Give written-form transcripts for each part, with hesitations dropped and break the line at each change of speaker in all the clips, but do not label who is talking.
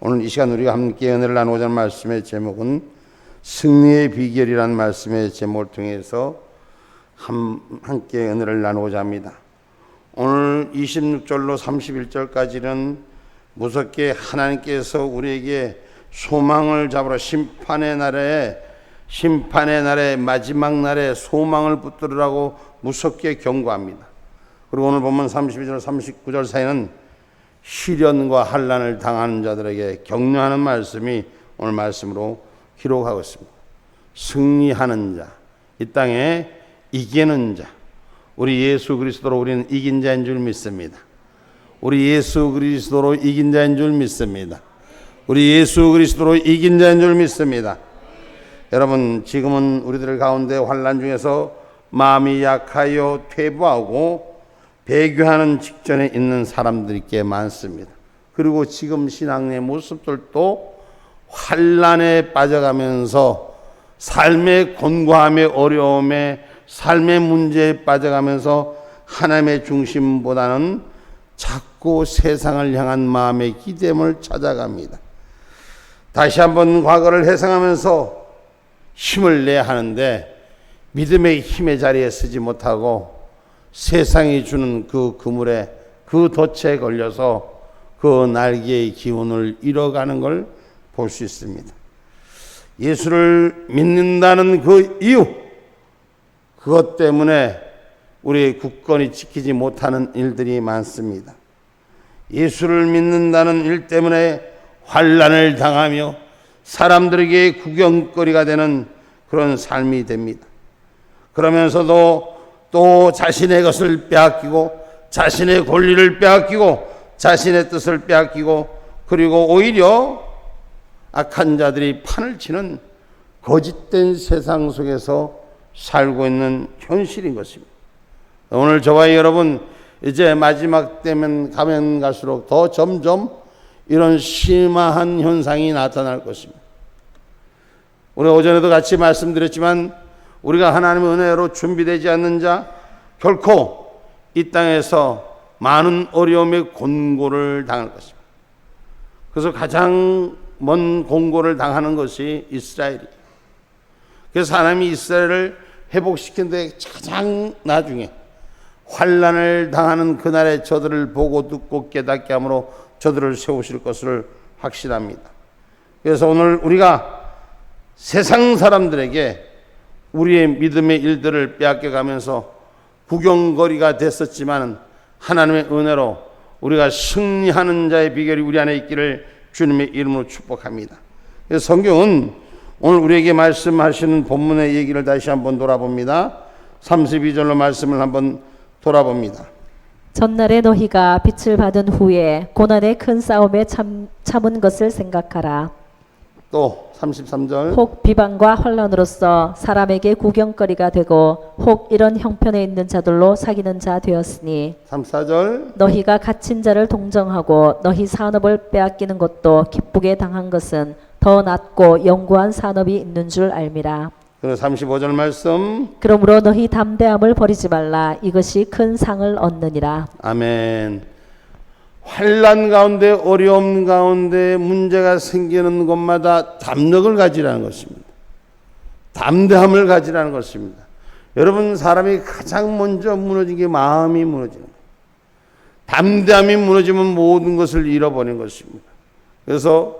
오늘 이 시간 우리가 함께 은혜를 나누고자 하는 말씀의 제목은 승리의 비결이라는 말씀의 제목을 통해서 함께 은혜를 나누고자 합니다. 오늘 26절로 31절까지는 무섭게 하나님께서 우리에게 소망을 잡으러 심판의 날에 마지막 날에 소망을 붙들으라고 무섭게 경고합니다. 그리고 오늘 보면 32절 39절 사이는 시련과 환난을 당하는 자들에게 격려하는 말씀이 오늘 말씀으로 기록하고 있습니다. 승리하는 자, 이 땅에 이기는 자, 우리 예수 그리스도로 우리는 이긴 자인 줄 믿습니다. 우리 예수 그리스도로 이긴 자인 줄 믿습니다. 우리 예수 그리스도로 이긴 자인 줄 믿습니다. 여러분, 지금은 우리들 가운데 환난 중에서 마음이 약하여 퇴보하고 배교하는 직전에 있는 사람들이 꽤 많습니다. 그리고 지금 신앙의 모습들도 환난에 빠져가면서 삶의 곤고함에 어려움에 삶의 문제에 빠져가면서 하나님의 중심보다는 자꾸 세상을 향한 마음의 기대임을 찾아갑니다. 다시 한번 과거를 회상하면서 힘을 내야 하는데 믿음의 힘의 자리에 서지 못하고 세상이 주는 그 그물에 그 덫에 걸려서 그 날개의 기운을 잃어가는 걸 볼 수 있습니다. 예수를 믿는다는 그 이유, 그것 때문에 우리의 굳건히 지키지 못하는 일들이 많습니다. 예수를 믿는다는 일 때문에 환난을 당하며 사람들에게 구경거리가 되는 그런 삶이 됩니다. 그러면서도 또 자신의 것을 빼앗기고 자신의 권리를 빼앗기고 자신의 뜻을 빼앗기고 그리고 오히려 악한 자들이 판을 치는 거짓된 세상 속에서 살고 있는 현실인 것입니다. 오늘 저와 여러분 이제 마지막 때면 가면 갈수록 더 점점 이런 심한 현상이 나타날 것입니다. 우리 오전에도 같이 말씀드렸지만 우리가 하나님의 은혜로 준비되지 않는 자 결코 이 땅에서 많은 어려움의 곤고를 당할 것입니다. 그래서 가장 먼 곤고를 당하는 것이 이스라엘이에요. 그래서 하나님이 이스라엘을 회복시킨 데 가장 나중에 환난을 당하는 그날에 저들을 보고 듣고 깨닫게 함으로 저들을 세우실 것을 확신합니다. 그래서 오늘 우리가 세상 사람들에게 우리의 믿음의 일들을 빼앗겨가면서 구경거리가 됐었지만 하나님의 은혜로 우리가 승리하는 자의 비결이 우리 안에 있기를 주님의 이름으로 축복합니다. 그래서 성경은 오늘 우리에게 말씀하시는 본문의 얘기를 다시 한번 돌아봅니다. 32절로 말씀을 한번 돌아봅니다.
전날에 너희가 빛을 받은 후에 고난의 큰 싸움에 참은 것을 생각하라.
또 33절.
혹 비방과 환난으로서 사람에게 구경거리가 되고 혹 이런 형편에 있는 자들로 사귀는 자 되었으니
34절.
너희가 갇힌 자를 동정하고 너희 산업을 빼앗기는 것도 기쁘게 당한 것은 더 낫고 영구한 산업이 있는 줄 알미라.
그리고 35절 말씀.
그러므로 너희 담대함을 버리지 말라. 이것이 큰 상을 얻느니라.
아멘. 환난 가운데 어려움 가운데 문제가 생기는 곳마다 담력을 가지라는 것입니다. 담대함을 가지라는 것입니다. 여러분, 사람이 가장 먼저 무너진 게 마음이 무너지는 거예요. 담대함이 무너지면 모든 것을 잃어버리는 것입니다. 그래서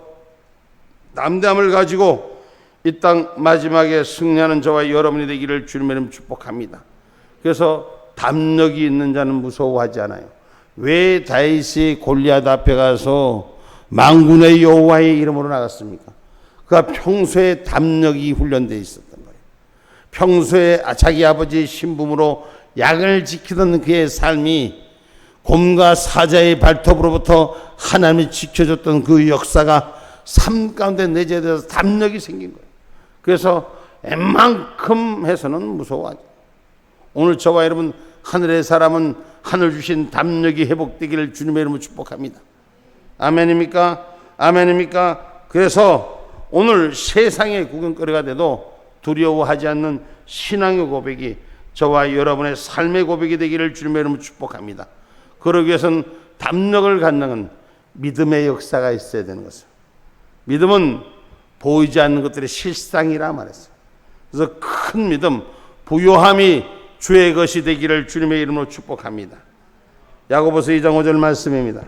담대함을 가지고 이 땅 마지막에 승리하는 저와 여러분이 되기를 주님의 이름 축복합니다. 그래서 담력이 있는 자는 무서워하지 않아요. 왜 다윗이 골리앗 앞에 가서 만군의 여호와의 이름으로 나갔습니까? 그가 평소에 담력이 훈련되어 있었던 거예요. 평소에 자기 아버지의 신분으로 약을 지키던 그의 삶이 곰과 사자의 발톱으로부터 하나님이 지켜줬던 그 역사가 삶 가운데 내재되어서 담력이 생긴 거예요. 그래서 웬만큼 해서는 무서워하죠. 오늘 저와 여러분 하늘의 사람은 하늘 주신 담력이 회복되기를 주님의 이름으로 축복합니다. 아멘입니까? 아멘입니까? 그래서 오늘 세상의 구경거리가 돼도 두려워하지 않는 신앙의 고백이 저와 여러분의 삶의 고백이 되기를 주님의 이름으로 축복합니다. 그러기 위해서는 담력을 갖는 믿음의 역사가 있어야 되는 것입니다. 믿음은 보이지 않는 것들의 실상이라 말했어요. 그래서 큰 믿음, 부요함이 주의 것이 되기를 주님의 이름으로 축복합니다. 야고보서 2장 5절 말씀입니다.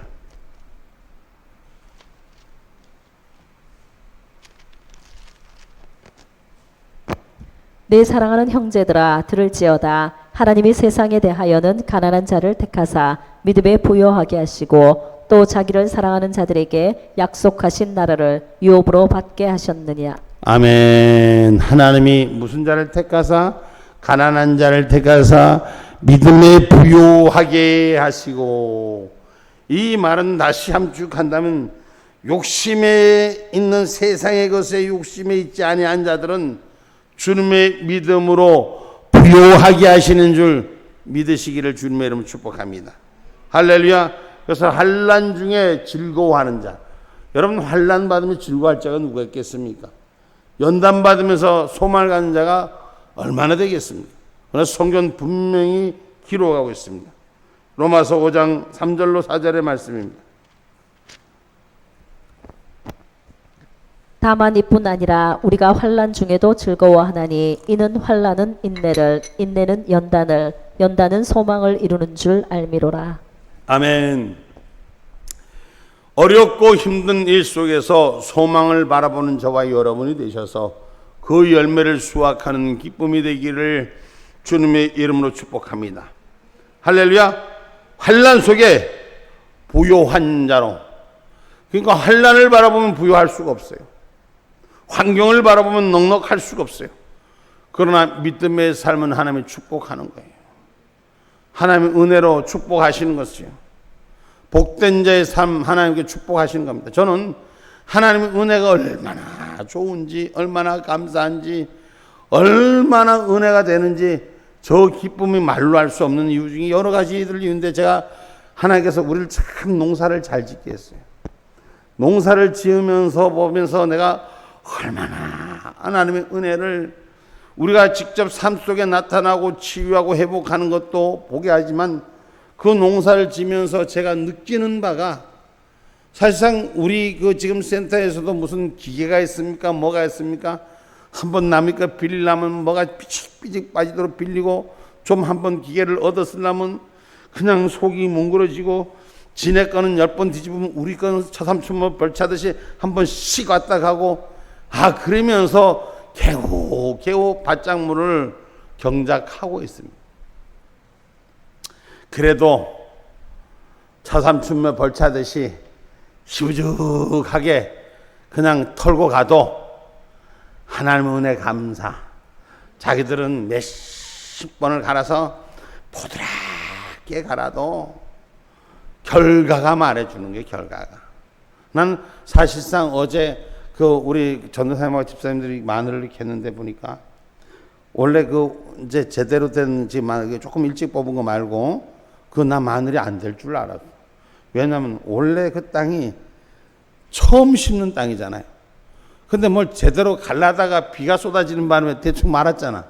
내 사랑하는 형제들아 들을지어다. 하나님이 세상에 대하여는 가난한 자를 택하사 믿음에 부요하게 하시고 또 자기를 사랑하는 자들에게 약속하신 나라를 유업으로 받게 하셨느냐.
아멘. 하나님이 무슨 자를 택하사? 가난한 자를 택하사 믿음에 부요하게 하시고. 이 말은 다시 함축한다면 욕심에 있는 세상의 것에 욕심에 있지 아니한 자들은 주님의 믿음으로 부요하게 하시는 줄 믿으시기를 주님의 이름으로 축복합니다. 할렐루야. 그래서 환난 중에 즐거워하는 자. 여러분, 환난 받으면 즐거워할 자가 누가 있겠습니까? 연단 받으면서 소망을 갖는 자가 얼마나 되겠습니까? 그러나 성경 분명히 기록하고 있습니다. 로마서 5장 3절로 4절의 말씀입니다.
다만 이뿐 아니라 우리가 환난 중에도 즐거워하나니 이는 환난은 인내를, 인내는 연단을, 연단은 소망을 이루는 줄 알미로라.
아멘. 어렵고 힘든 일 속에서 소망을 바라보는 저와 여러분이 되셔서 그 열매를 수확하는 기쁨이 되기를 주님의 이름으로 축복합니다. 할렐루야. 환난 속에 부요한 자로, 그러니까 환난을 바라보면 부요할 수가 없어요. 환경을 바라보면 넉넉할 수가 없어요. 그러나 믿음의 삶은 하나님이 축복하는 거예요. 하나님의 은혜로 축복하시는 것이요. 복된 자의 삶 하나님께 축복하시는 겁니다. 저는 하나님의 은혜가 얼마나 좋은지, 얼마나 감사한지, 얼마나 은혜가 되는지 저 기쁨이 말로 할 수 없는 이유 중에 여러 가지들 있는데, 제가 하나님께서 우리를 참 농사를 잘 짓게 했어요. 농사를 지으면서 보면서 내가 얼마나 하나님의 은혜를 우리가 직접 삶 속에 나타나고 치유하고 회복하는 것도 보게 하지만, 그 농사를 지면서 제가 느끼는 바가, 사실상 우리 그 지금 센터에서도 무슨 기계가 있습니까? 뭐가 있습니까? 한번 남의 거 빌리려면 뭐가 삐직 빠지도록 빌리고, 좀 한번 기계를 얻어 쓰려면 그냥 속이 뭉그러지고, 지네 거는 10번 뒤집으면 우리 거는 처삼촌 벌차듯이 한 번씩 왔다 가고, 그러면서 겨우 밭작물을 경작하고 있습니다. 그래도 처삼촌 벌차듯이 시우죽하게 그냥 털고 가도 하나님의 은혜 감사. 자기들은 몇십 번을 갈아서 포드랗게 갈아도 결과가 말해주는 게 결과가. 난 사실상 어제 우리 전도사님하고 집사님들이 마늘을 이렇게 했는데 보니까, 원래 이제 제대로 된 마늘, 조금 일찍 뽑은 거 말고 나 마늘이 안 될 줄 알았어. 왜냐하면 원래 그 땅이 처음 심는 땅이잖아요. 근데 뭘 제대로 갈라다가 비가 쏟아지는 바람에 대충 말았잖아.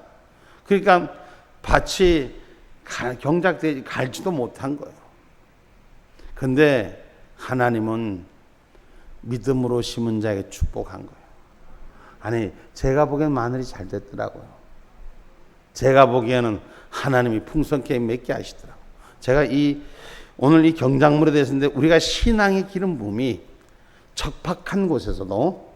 그러니까 밭이 경작되지 갈지도 못한 거예요. 근데 하나님은 믿음으로 심은 자에게 축복한 거예요. 아니, 제가 보기에는 마늘이 잘 됐더라고요. 제가 보기에는 하나님이 풍성케 맺게 하시더라고요. 제가 오늘 이 경작물에 대해서 했는데, 우리가 신앙의 기름 부음이 척박한 곳에서도,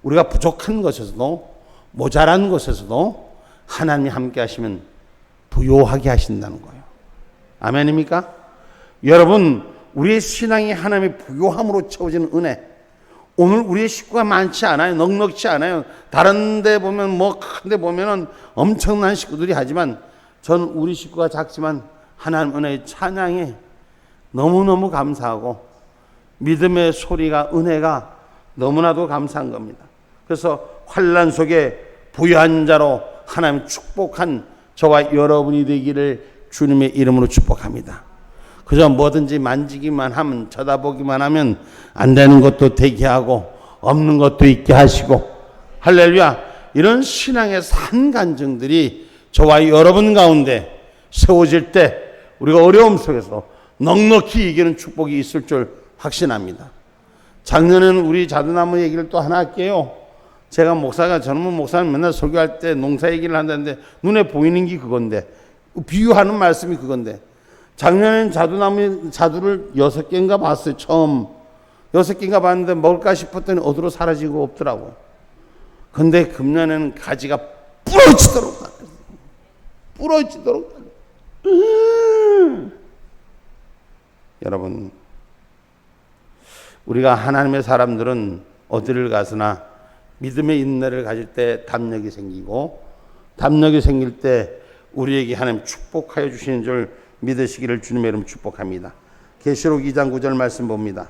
우리가 부족한 곳에서도, 모자란 곳에서도 하나님이 함께 하시면 부요하게 하신다는 거예요. 아멘입니까? 여러분, 우리의 신앙이 하나님의 부요함으로 채워지는 은혜. 오늘 우리의 식구가 많지 않아요. 넉넉지 않아요. 다른 데 보면 큰 데 보면은 엄청난 식구들이 하지만, 저는 우리 식구가 작지만 하나님 은혜의 찬양에 너무너무 감사하고, 믿음의 소리가, 은혜가 너무나도 감사한 겁니다. 그래서 환난 속에 부유한 자로 하나님 축복한 저와 여러분이 되기를 주님의 이름으로 축복합니다. 그저 뭐든지 만지기만 하면, 쳐다보기만 하면 안 되는 것도 되게 하고 없는 것도 있게 하시고, 할렐루야. 이런 신앙의 산간증들이 저와 여러분 가운데 세워질 때 우리가 어려움 속에서 넉넉히 이기는 축복이 있을 줄 확신합니다. 작년에는 우리 자두나무 얘기를 또 하나 할게요. 제가 목사가 젊은 목사는 맨날 설교할 때 농사 얘기를 한다는데 눈에 보이는 게 그건데, 비유하는 말씀이 그건데, 작년에는 자두를 6개인가 봤어요. 처음 6개인가 봤는데 먹을까 싶었더니 어디로 사라지고 없더라고요. 근데 금년에는 가지가 부러지도록 여러분, 우리가 하나님의 사람들은 어디를 가서나 믿음의 인내를 가질 때 담력이 생기고, 담력이 생길 때 우리에게 하나님 축복하여 주시는 줄 믿으시기를 주님의 이름 축복합니다. 계시록 2장 9절 말씀 봅니다.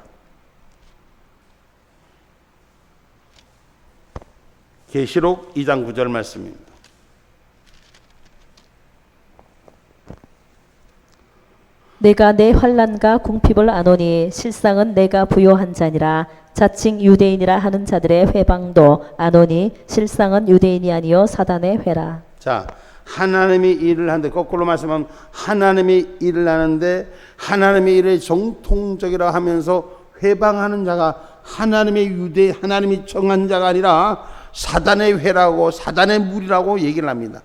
계시록 2장 9절 말씀입니다.
내가 내 환난과 궁핍을 아노니 실상은 내가 부요한 자니라. 자칭 유대인이라 하는 자들의 회방도 아노니 실상은 유대인이 아니요 사단의 회라.
자, 하나님이 일을 하는데, 거꾸로 말씀하면 하나님이 일을 하는데 하나님의 일에 정통적이라 하면서 회방하는 자가 하나님의 유대, 하나님이 정한 자가 아니라 사단의 회라고 사단의 물이라고 얘기를 합니다.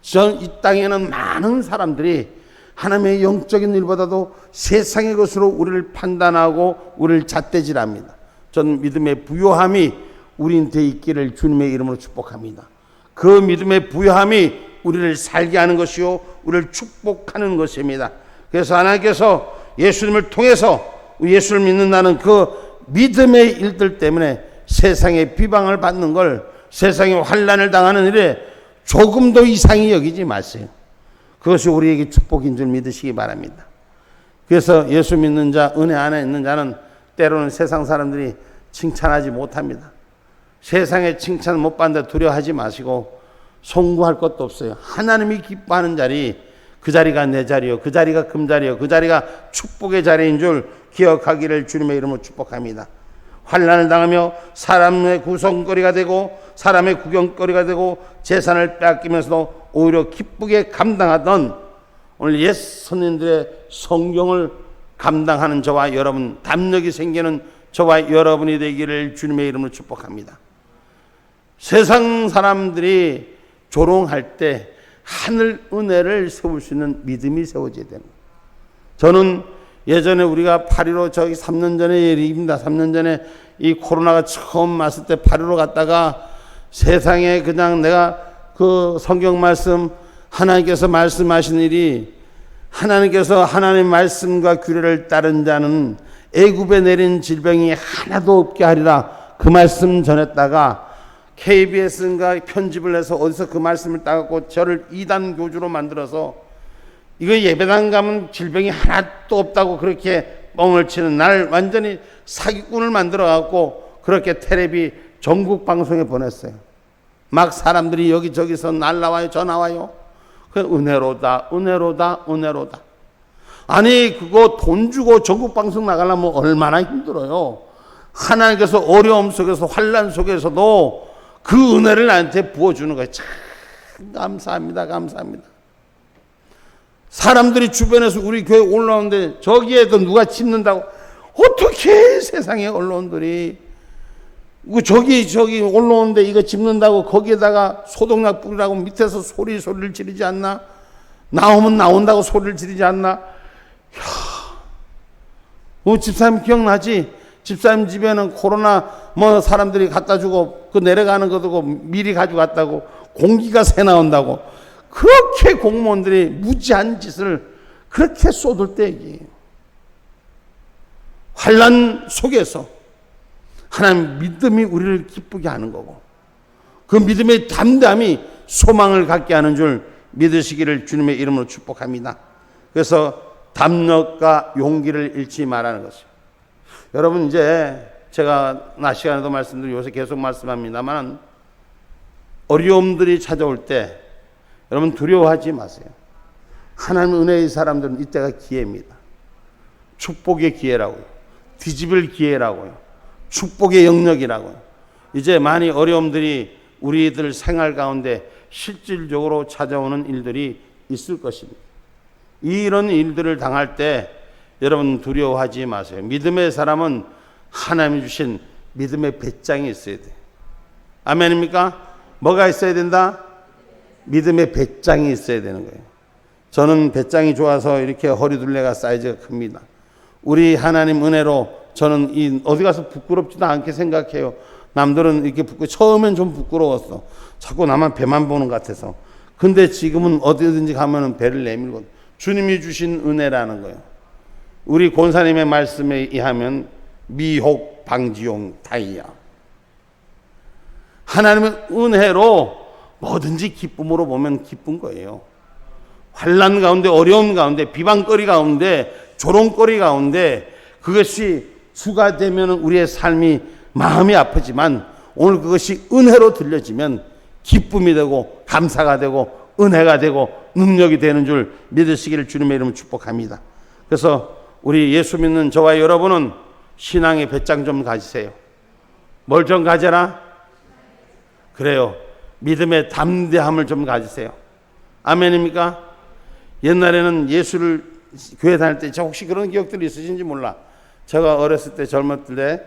이 땅에는 많은 사람들이 하나님의 영적인 일보다도 세상의 것으로 우리를 판단하고 우리를 잣대질합니다. 전 믿음의 부요함이 우리한테 있기를 주님의 이름으로 축복합니다. 그 믿음의 부요함이 우리를 살게 하는 것이요 우리를 축복하는 것입니다. 그래서 하나님께서 예수님을 통해서 예수를 믿는다는 그 믿음의 일들 때문에 세상의 비방을 받는 걸, 세상의 환난을 당하는 일에 조금도 이상히 여기지 마세요. 그것이 우리에게 축복인 줄 믿으시기 바랍니다. 그래서 예수 믿는 자, 은혜 안에 있는 자는 때로는 세상 사람들이 칭찬하지 못합니다. 세상에 칭찬 못 받는데 두려워하지 마시고 송구할 것도 없어요. 하나님이 기뻐하는 자리, 그 자리가 내 자리요, 그 자리가 금자리요, 그 자리가 축복의 자리인 줄 기억하기를 주님의 이름으로 축복합니다. 환난을 당하며 사람의 구성거리가 되고 사람의 구경거리가 되고 재산을 빼앗기면서도 오히려 기쁘게 감당하던 오늘 옛 선인들의 성경을 감당하는 저와 여러분, 담력이 생기는 저와 여러분이 되기를 주님의 이름으로 축복합니다. 세상 사람들이 조롱할 때 하늘 은혜를 세울 수 있는 믿음이 세워져야 됩니다. 저는 예전에 우리가 8.15 저기 3년 전의 일입니다. 3년 전에 이 코로나가 처음 왔을 때 8.15 갔다가 세상에 그냥 내가 그 성경 말씀 하나님께서 말씀하신 일이, 하나님께서 하나님의 말씀과 규례를 따른 자는 애굽에 내린 질병이 하나도 없게 하리라 그 말씀 전했다가 KBS인가 편집을 해서 어디서 그 말씀을 따갖고 저를 이단 교주로 만들어서 이거 예배당 가면 질병이 하나도 없다고 그렇게 뻥을 치는 날 완전히 사기꾼을 만들어 갖고 그렇게 텔레비 전국 방송에 보냈어요. 막 사람들이 여기저기서 날 나와요, 저 나와요. 그 은혜로다, 은혜로다, 은혜로다. 아니 그거 돈 주고 전국 방송 나가려면 얼마나 힘들어요. 하나님께서 어려움 속에서 환난 속에서도 그 은혜를 나한테 부어주는 거예요. 참 감사합니다, 감사합니다. 사람들이 주변에서 우리 교회 올라오는데 저기에도 누가 짚는다고, 어떻게 세상에 언론들이 저기 올라오는데 이거 짚는다고 거기에다가 소독약 뿌리라고 밑에서 소리를 지르지 않나? 나오면 나온다고 소리를 지르지 않나? 집사님 기억나지? 집사님 집에는 코로나 사람들이 갖다 주고 그 내려가는 것도 미리 가져갔다고, 공기가 새 나온다고 그렇게 공무원들이 무지한 짓을 그렇게 쏟을 때 얘기해요. 환난 속에서 하나님 믿음이 우리를 기쁘게 하는 거고, 그 믿음의 담담이 소망을 갖게 하는 줄 믿으시기를 주님의 이름으로 축복합니다. 그래서 담력과 용기를 잃지 말라는 것이요. 여러분, 이제 제가 낮 시간에도 말씀드리고 요새 계속 말씀합니다만, 어려움들이 찾아올 때 여러분 두려워하지 마세요. 하나님 은혜의 사람들은 이때가 기회입니다. 축복의 기회라고요. 뒤집을 기회라고요. 축복의 영역이라고요. 이제 많이 어려움들이 우리들 생활 가운데 실질적으로 찾아오는 일들이 있을 것입니다. 이런 일들을 당할 때 여러분 두려워하지 마세요. 믿음의 사람은 하나님이 주신 믿음의 배짱이 있어야 돼. 아멘입니까? 뭐가 있어야 된다? 믿음의 배짱이 있어야 되는 거예요. 저는 배짱이 좋아서 이렇게 허리둘레가 사이즈가 큽니다. 우리 하나님 은혜로 저는 어디 가서 부끄럽지도 않게 생각해요. 남들은 이렇게 처음엔 좀 부끄러웠어. 자꾸 나만 배만 보는 것 같아서. 근데 지금은 어디든지 가면은 배를 내밀고 주님이 주신 은혜라는 거예요. 우리 권사님의 말씀에 의하면 미혹 방지용 다이야. 하나님의 은혜로 뭐든지 기쁨으로 보면 기쁜 거예요. 환난 가운데, 어려움 가운데, 비방거리 가운데, 조롱거리 가운데 그것이 수가 되면 우리의 삶이 마음이 아프지만 오늘 그것이 은혜로 들려지면 기쁨이 되고 감사가 되고 은혜가 되고 능력이 되는 줄 믿으시기를 주님의 이름으로 축복합니다. 그래서 우리 예수 믿는 저와 여러분은 신앙의 배짱 좀 가지세요. 뭘 좀 가져라? 그래요. 믿음의 담대함을 좀 가지세요. 아멘입니까? 옛날에는 예수를 교회 다닐 때 혹시 그런 기억들이 있으신지 몰라. 제가 어렸을 때 젊었을 때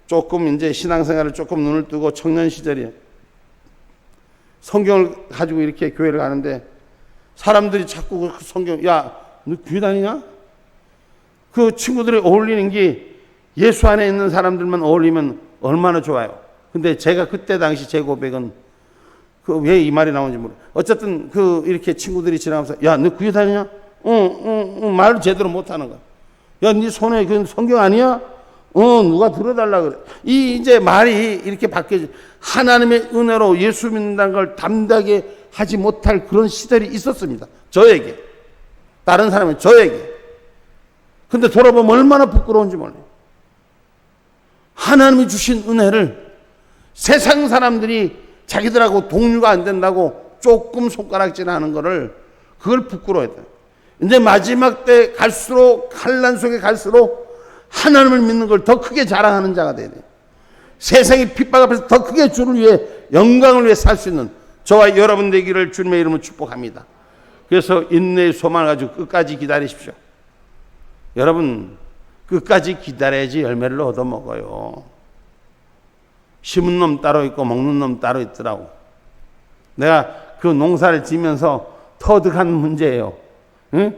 조금 이제 신앙생활을 조금 눈을 뜨고 청년 시절에 성경을 가지고 이렇게 교회를 가는데 사람들이 자꾸 그 성경, 야, 너 교회 다니냐? 그 친구들이 어울리는 게 예수 안에 있는 사람들만 어울리면 얼마나 좋아요. 근데 제가 그때 당시 제 고백은 그 왜 이 말이 나오는지 모르겠어요. 어쨌든 그 이렇게 친구들이 지나가면서 야, 너 교회 다니냐? 말을 제대로 못하는 거야. 야, 네 손에 그 성경 아니야? 누가 들어달라 그래. 이제 말이 이렇게 바뀌어져. 하나님의 은혜로 예수 믿는다는 걸 담대하게 하지 못할 그런 시절이 있었습니다. 저에게. 다른 사람은 저에게. 근데 돌아보면 얼마나 부끄러운지 몰라요. 하나님이 주신 은혜를 세상 사람들이 자기들하고 동료가 안 된다고 조금 손가락질하는 거를 그걸 부끄러워해요. 근데 마지막 때 갈수록 환난 속에 갈수록 하나님을 믿는 걸 더 크게 자랑하는 자가 돼야 돼요. 세상의 핍박 앞에서 더 크게 주를 위해 영광을 위해 살 수 있는 저와 여러분 되기를 주님의 이름으로 축복합니다. 그래서 인내의 소망을 가지고 끝까지 기다리십시오. 여러분 끝까지 기다려야지 열매를 얻어먹어요. 심은 놈 따로 있고 먹는 놈 따로 있더라고. 내가 그 농사를 지면서 터득한 문제예요. 응?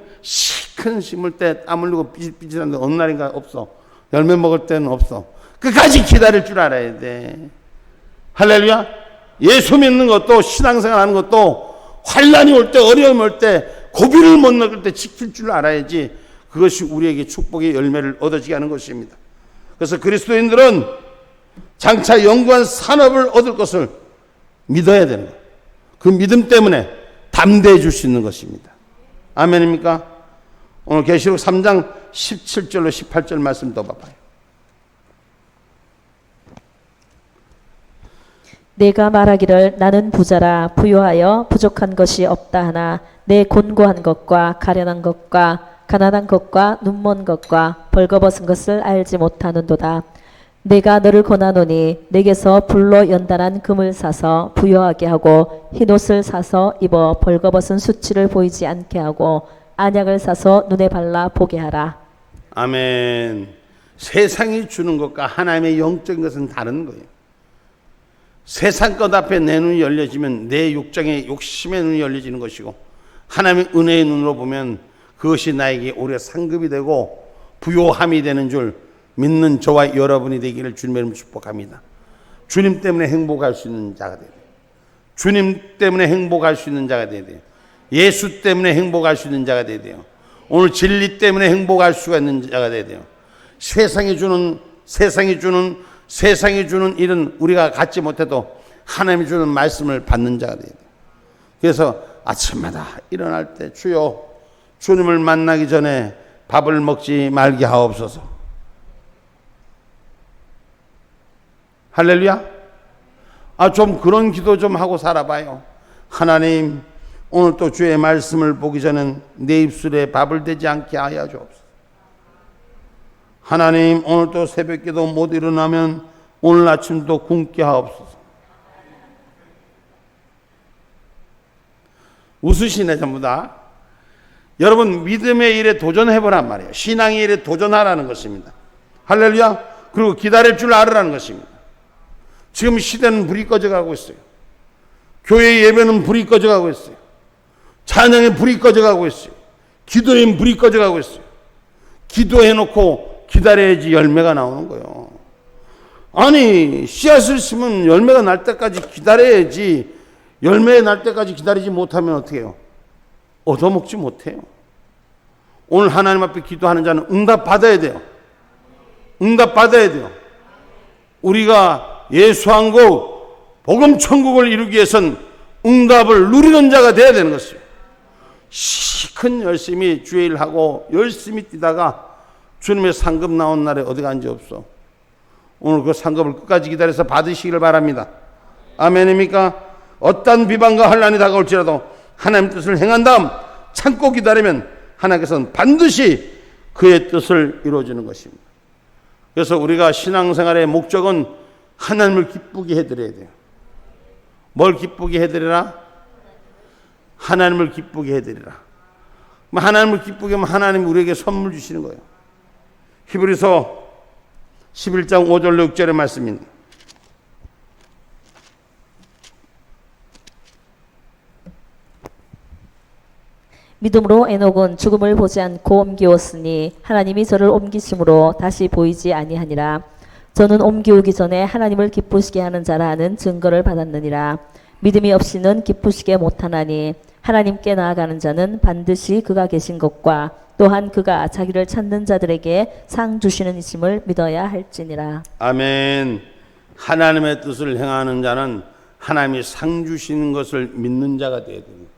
큰 심을 때 땀 흘리고 삐질삐질한데 어느 날인가 없어. 열매 먹을 때는 없어. 끝까지 기다릴 줄 알아야 돼. 할렐루야. 예수 믿는 것도 신앙생활 하는 것도 환난이 올 때 어려움이 올 때 고비를 못 넘을 때 지킬 줄 알아야지 그것이 우리에게 축복의 열매를 얻어지게 하는 것입니다. 그래서 그리스도인들은 장차 영구한 산업을 얻을 것을 믿어야 되는 거예요. 그 믿음 때문에 담대해질 수 있는 것입니다. 아멘입니까? 오늘 계시록 3장 17절로 18절 말씀 더 봐봐요.
내가 말하기를 나는 부자라 부요하여 부족한 것이 없다 하나 내 곤고한 것과 가련한 것과 가난한 것과 눈먼 것과 벌거벗은 것을 알지 못하는도다. 내가 너를 권하노니 내게서 불로 연단한 금을 사서 부요하게 하고 흰옷을 사서 입어 벌거벗은 수치를 보이지 않게 하고 안약을 사서 눈에 발라 보게 하라.
아멘. 세상이 주는 것과 하나님의 영적인 것은 다른 거예요. 세상 것 앞에 내 눈이 열려지면 내 욕정의 욕심의 눈이 열려지는 것이고 하나님의 은혜의 눈으로 보면 그것이 나에게 오히려 상급이 되고 부요함이 되는 줄 믿는 저와 여러분이 되기를 주님의 이름으로 축복합니다. 주님 때문에 행복할 수 있는 자가 되야 돼요. 주님 때문에 행복할 수 있는 자가 되야 돼요. 예수 때문에 행복할 수 있는 자가 되야 돼요. 오늘 진리 때문에 행복할 수가 있는 자가 되야 돼요. 세상이 주는 일은 우리가 갖지 못해도 하나님이 주는 말씀을 받는 자가 되야 돼요. 그래서 아침마다 일어날 때 주여 주님을 만나기 전에 밥을 먹지 말게 하옵소서. 할렐루야. 좀 그런 기도 좀 하고 살아봐요. 하나님 오늘 또 주의 말씀을 보기 전엔 내 입술에 밥을 대지 않게 하여 주옵소서. 하나님 오늘 또 새벽기도 못 일어나면 오늘 아침도 굶게 하옵소서. 웃으시네 전부 다. 여러분 믿음의 일에 도전해보란 말이에요. 신앙의 일에 도전하라는 것입니다. 할렐루야. 그리고 기다릴 줄 알으라는 것입니다. 지금 시대는 불이 꺼져가고 있어요. 교회 예배는 불이 꺼져가고 있어요. 찬양에 불이 꺼져가고 있어요. 기도에 불이 꺼져가고 있어요. 기도해놓고 기다려야지 열매가 나오는 거예요. 아니, 씨앗을 심으면 열매가 날 때까지 기다려야지. 열매 날 때까지 기다리지 못하면 어떻게 해요? 얻어먹지 못해요. 오늘 하나님 앞에 기도하는 자는 응답 받아야 돼요. 응답 받아야 돼요. 우리가 예수왕국 복음 천국을 이루기 위해선 응답을 누리는 자가 돼야 되는 것이에요. 시큰 열심히 주의 일하고 열심히 뛰다가 주님의 상급 나온 날에 어디 간지 없어. 오늘 그 상급을 끝까지 기다려서 받으시기를 바랍니다. 아멘입니까? 어떤 비방과 환난이 다가올지라도 하나님 뜻을 행한 다음 참고 기다리면 하나님께서는 반드시 그의 뜻을 이루어주는 것입니다. 그래서 우리가 신앙생활의 목적은 하나님을 기쁘게 해드려야 돼요. 뭘 기쁘게 해드리라? 하나님을 기쁘게 해드리라. 하나님을 기쁘게 하면 하나님이 우리에게 선물 주시는 거예요. 히브리서 11장 5절 6절의 말씀입니다.
믿음으로 에녹은 죽음을 보지 않고 옮기었으니 하나님이 저를 옮기심으로 다시 보이지 아니하니라. 저는 옮기오기 전에 하나님을 기쁘시게 하는 자라 하는 증거를 받았느니라. 믿음이 없이는 기쁘시게 못하나니 하나님께 나아가는 자는 반드시 그가 계신 것과 또한 그가 자기를 찾는 자들에게 상 주시는 이심을 믿어야 할지니라.
아멘. 하나님의 뜻을 행하는 자는 하나님이 상 주시는 것을 믿는 자가 되어야 됩니다.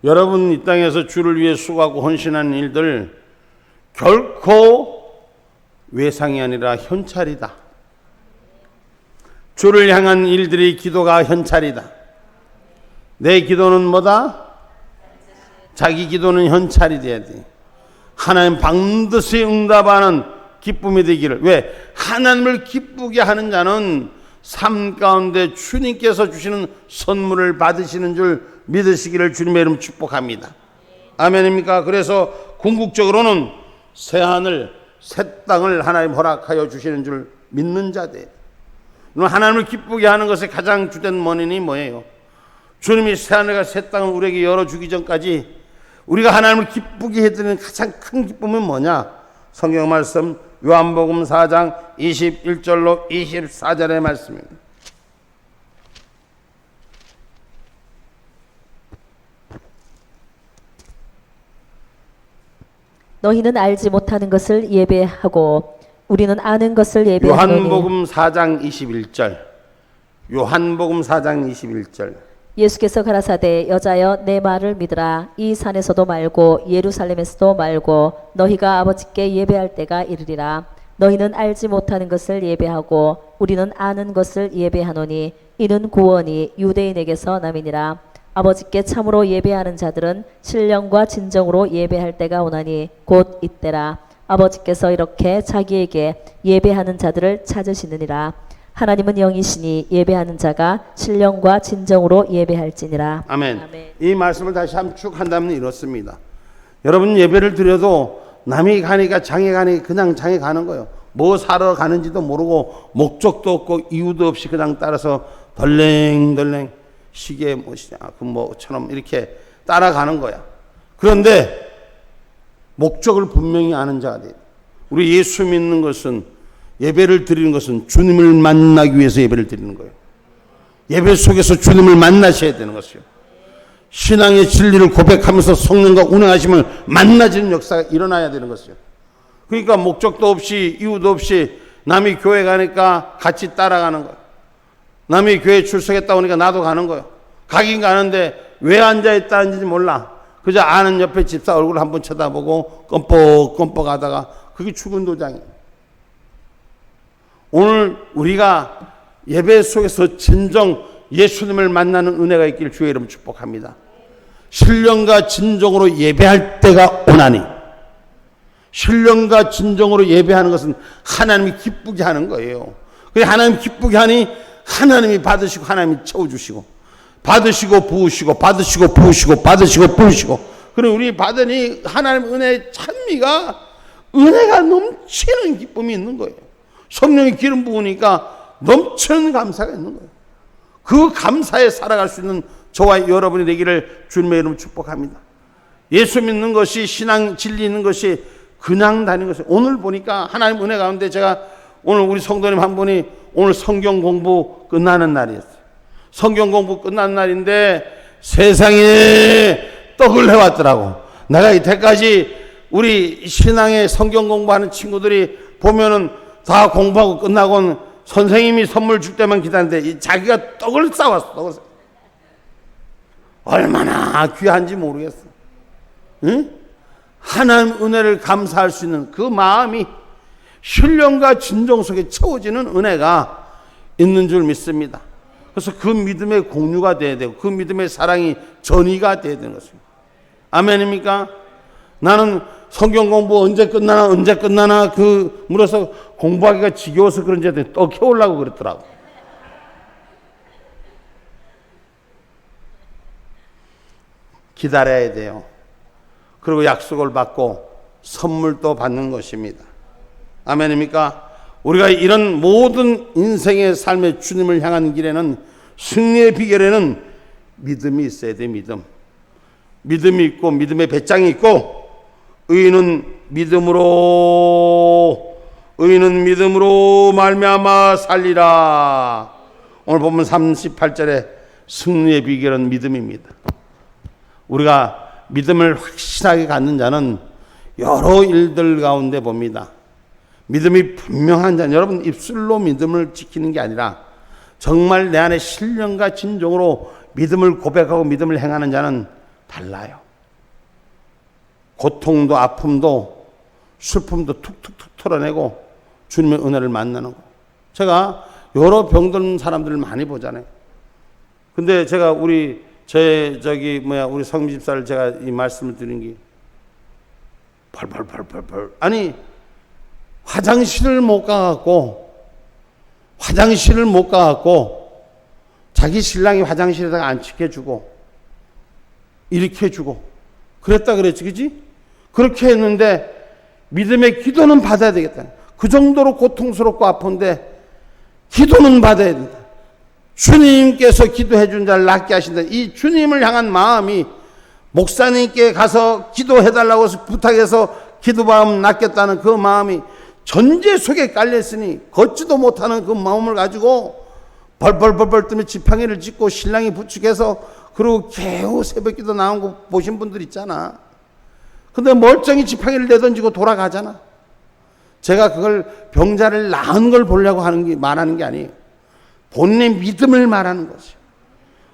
여러분 이 땅에서 주를 위해 수고하고 헌신하는 일들 결코 외상이 아니라 현찰이다. 주를 향한 일들이 기도가 현찰이다. 내 기도는 뭐다? 자기 기도는 현찰이 돼야 돼. 하나님 반드시 응답하는 기쁨이 되기를. 왜? 하나님을 기쁘게 하는 자는 삶 가운데 주님께서 주시는 선물을 받으시는 줄 믿으시기를 주님의 이름 축복합니다. 아멘입니까? 그래서 궁극적으로는 새 하늘 새 땅을 하나님 허락하여 주시는 줄 믿는 자들. 하나님을 기쁘게 하는 것의 가장 주된 원인이 뭐예요? 주님이 새 하늘과 새 땅을 우리에게 열어주기 전까지 우리가 하나님을 기쁘게 해드리는 가장 큰 기쁨은 뭐냐? 성경 말씀 요한복음 4장 21절로 24절의 말씀입니다.
너희는 알지 못하는 것을 예배하고 우리는 아는 것을 예배하노니.
요한복음 4장 21절. 요한복음 4장 21절.
예수께서 가라사대 여자여 내 말을 믿으라. 이 산에서도 말고 예루살렘에서도 말고 너희가 아버지께 예배할 때가 이르리라. 너희는 알지 못하는 것을 예배하고 우리는 아는 것을 예배하노니 이는 구원이 유대인에게서 남이니라. 아버지께 참으로 예배하는 자들은 신령과 진정으로 예배할 때가 오나니 곧 이때라. 아버지께서 이렇게 자기에게 예배하는 자들을 찾으시느니라. 하나님은 영이시니 예배하는 자가 신령과 진정으로 예배할지니라.
아멘. 이 말씀을 다시 한번 쭉 한다면 이렇습니다. 여러분 예배를 드려도 남이 가니까 장에 가니 그냥 장에 가는 거예요. 뭐 사러 가는지도 모르고 목적도 없고 이유도 없이 그냥 따라서 덜랭덜랭 시계 뭐시냐 그 뭐처럼 이렇게 따라가는 거야. 그런데 목적을 분명히 아는 자가 돼요. 우리 예수 믿는 것은 예배를 드리는 것은 주님을 만나기 위해서 예배를 드리는 거예요. 예배 속에서 주님을 만나셔야 되는 것이요. 신앙의 진리를 고백하면서 성령과 운행하심을 만나지는 역사가 일어나야 되는 것이요. 그러니까 목적도 없이 이유도 없이 남이 교회 가니까 같이 따라가는 거예요. 남이 교회 출석했다 오니까 나도 가는 거예요. 가긴 가는데 왜 앉아있다는지 몰라. 그저 아는 옆에 집사 얼굴 한번 쳐다보고 껌뻑껌뻑 하다가 그게 죽은 도장이에요. 오늘 우리가 예배 속에서 진정 예수님을 만나는 은혜가 있기를 주의 이름 축복합니다. 신령과 진정으로 예배할 때가 오나니. 신령과 진정으로 예배하는 것은 하나님이 기쁘게 하는 거예요. 그래서 하나님 기쁘게 하니 하나님이 받으시고 하나님이 채워주시고 받으시고 부으시고 받으시고 부으시고 받으시고 부으시고. 그리고 우리 받으니 하나님 은혜의 찬미가 은혜가 넘치는 기쁨이 있는 거예요. 성령의 기름 부으니까 넘치는 감사가 있는 거예요. 그 감사에 살아갈 수 있는 저와 여러분이 되기를 주님의 이름으로 축복합니다. 예수 믿는 것이, 신앙 진리 있는 것이 그냥 다니는 것이, 오늘 보니까 하나님 은혜 가운데 제가 오늘 우리 성도님 한 분이 오늘 성경 공부 끝나는 날이었어요. 성경 공부 끝나는 날인데 세상에 떡을 해왔더라고. 내가 이때까지 우리 신앙의 성경 공부하는 친구들이 보면은 다 공부하고 끝나고는 선생님이 선물 줄 때만 기다리는데 자기가 떡을 싸왔어. 떡을. 얼마나 귀한지 모르겠어. 응? 하나님 은혜를 감사할 수 있는 그 마음이 신령과 진정 속에 채워지는 은혜가 있는 줄 믿습니다. 그래서 그 믿음의 공유가 돼야 되고 그 믿음의 사랑이 전이가 돼야 되는 것입니다. 아멘입니까? 나는 성경 공부 언제 끝나나 그 물어서 공부하기가 지겨워서 그런지 떡 해오려고 그랬더라고. 기다려야 돼요. 그리고 약속을 받고 선물도 받는 것입니다. 아멘입니까? 우리가 이런 모든 인생의 삶의 주님을 향한 길에는 승리의 비결에는 믿음이 있어야 돼. 믿음이 있고 믿음의 배짱이 있고 의인은 믿음으로 말미암아 살리라. 오늘 보면 38절에 승리의 비결은 믿음입니다. 우리가 믿음을 확실하게 갖는 자는 여러 일들 가운데 봅니다. 믿음이 분명한 자는 여러분 입술로 믿음을 지키는 게 아니라 정말 내 안에 신령과 진정으로 믿음을 고백하고 믿음을 행하는 자는 달라요. 고통도 아픔도 슬픔도 툭툭툭 털어내고 주님의 은혜를 만나는 거. 제가 여러 병든 사람들을 많이 보잖아요. 근데 제가 우리 성미 집사를 제가 이 말씀을 드린 게 펄펄펄펄펄. 아니 화장실을 못 가갖고 자기 신랑이 화장실에다가 안 지켜주고 이렇게 해주고 그랬다 그랬지, 그지? 그렇게 했는데 믿음의 기도는 받아야 되겠다. 그 정도로 고통스럽고 아픈데 기도는 받아야 된다. 주님께서 기도해 준 자를 낫게 하신다. 이 주님을 향한 마음이 목사님께 가서 기도해달라고 부탁해서 기도받으면 낫겠다는 그 마음이 전제 속에 깔렸으니 걷지도 못하는 그 마음을 가지고 벌벌벌벌 뜨며 지팡이를 짚고 신랑이 부축해서 그리고 겨우 새벽기도 나온 거 보신 분들 있잖아. 근데 멀쩡히 지팡이를 내던지고 돌아가잖아. 제가 그걸 병자를 낳은 걸 보려고 말하는 게 아니에요. 본인의 믿음을 말하는 것이에요.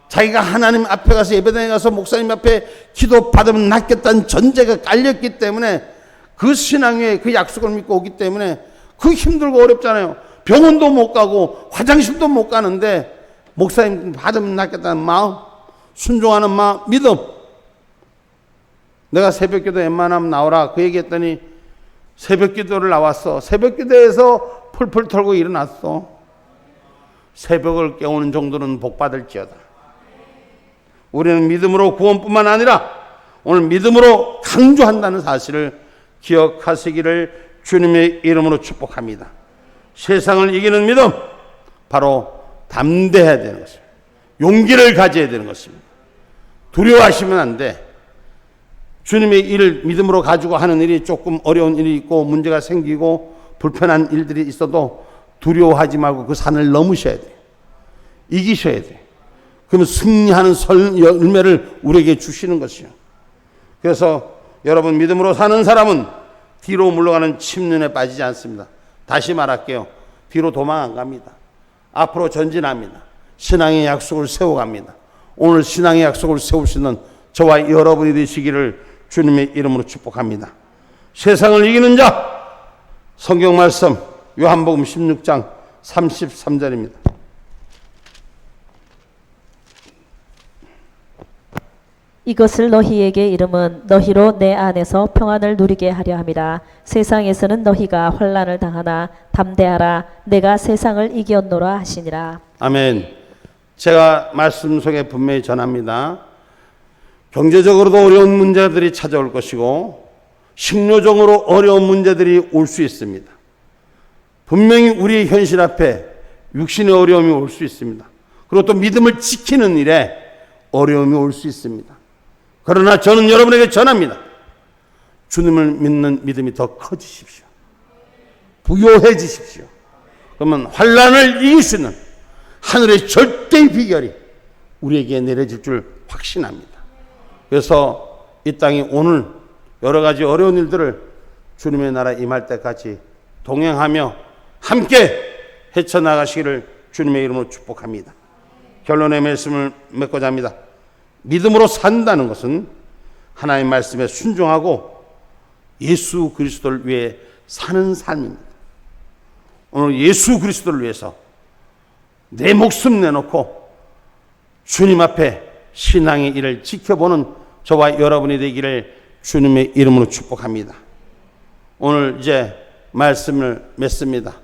자기가 하나님 앞에 가서 예배당에 가서 목사님 앞에 기도 받으면 낫겠다는 전제가 깔렸기 때문에 그 신앙에 그 약속을 믿고 오기 때문에 그 힘들고 어렵잖아요. 병원도 못 가고 화장실도 못 가는데 목사님 받으면 낫겠다는 마음, 순종하는 마음, 믿음. 내가 새벽기도 웬만하면 나오라 그 얘기했더니 새벽기도를 나왔어. 새벽기도에서 펄펄 털고 일어났어. 새벽을 깨우는 정도는 복받을지어다. 우리는 믿음으로 구원뿐만 아니라 오늘 믿음으로 강조한다는 사실을 기억하시기를 주님의 이름으로 축복합니다. 세상을 이기는 믿음, 바로 담대해야 되는 것입니다. 용기를 가져야 되는 것입니다. 두려워하시면 안 돼. 주님의 일을 믿음으로 가지고 하는 일이 조금 어려운 일이 있고 문제가 생기고 불편한 일들이 있어도 두려워하지 말고 그 산을 넘으셔야 돼요. 이기셔야 돼요. 그러면 승리하는 열매를 우리에게 주시는 것이요. 그래서 여러분 믿음으로 사는 사람은 뒤로 물러가는 침륜에 빠지지 않습니다. 다시 말할게요. 뒤로 도망 안 갑니다. 앞으로 전진합니다. 신앙의 약속을 세워갑니다. 오늘 신앙의 약속을 세울 수 있는 저와 여러분이 되시기를 주님의 이름으로 축복합니다. 세상을 이기는 자, 성경 말씀 요한복음 16장 33절입니다.
이것을 너희에게 이름은 너희로 내 안에서 평안을 누리게 하려 함이라. 세상에서는 너희가 환난을 당하나 담대하라. 내가 세상을 이겼노라 하시니라.
아멘. 제가 말씀 속에 분명히 전합니다. 경제적으로도 어려운 문제들이 찾아올 것이고 식료적으로 어려운 문제들이 올 수 있습니다. 분명히 우리의 현실 앞에 육신의 어려움이 올 수 있습니다. 그리고 또 믿음을 지키는 일에 어려움이 올 수 있습니다. 그러나 저는 여러분에게 전합니다. 주님을 믿는 믿음이 더 커지십시오. 부요해지십시오. 그러면 환난을 이길 수 있는 하늘의 절대의 비결이 우리에게 내려질 줄 확신합니다. 그래서 이 땅이 오늘 여러 가지 어려운 일들을 주님의 나라 임할 때까지 동행하며 함께 헤쳐나가시기를 주님의 이름으로 축복합니다. 결론의 말씀을 맺고자 합니다. 믿음으로 산다는 것은 하나님의 말씀에 순종하고 예수 그리스도를 위해 사는 삶입니다. 오늘 예수 그리스도를 위해서 내 목숨 내놓고 주님 앞에 신앙의 일을 지켜보는 저와 여러분이 되기를 주님의 이름으로 축복합니다. 오늘 이제 말씀을 맺습니다.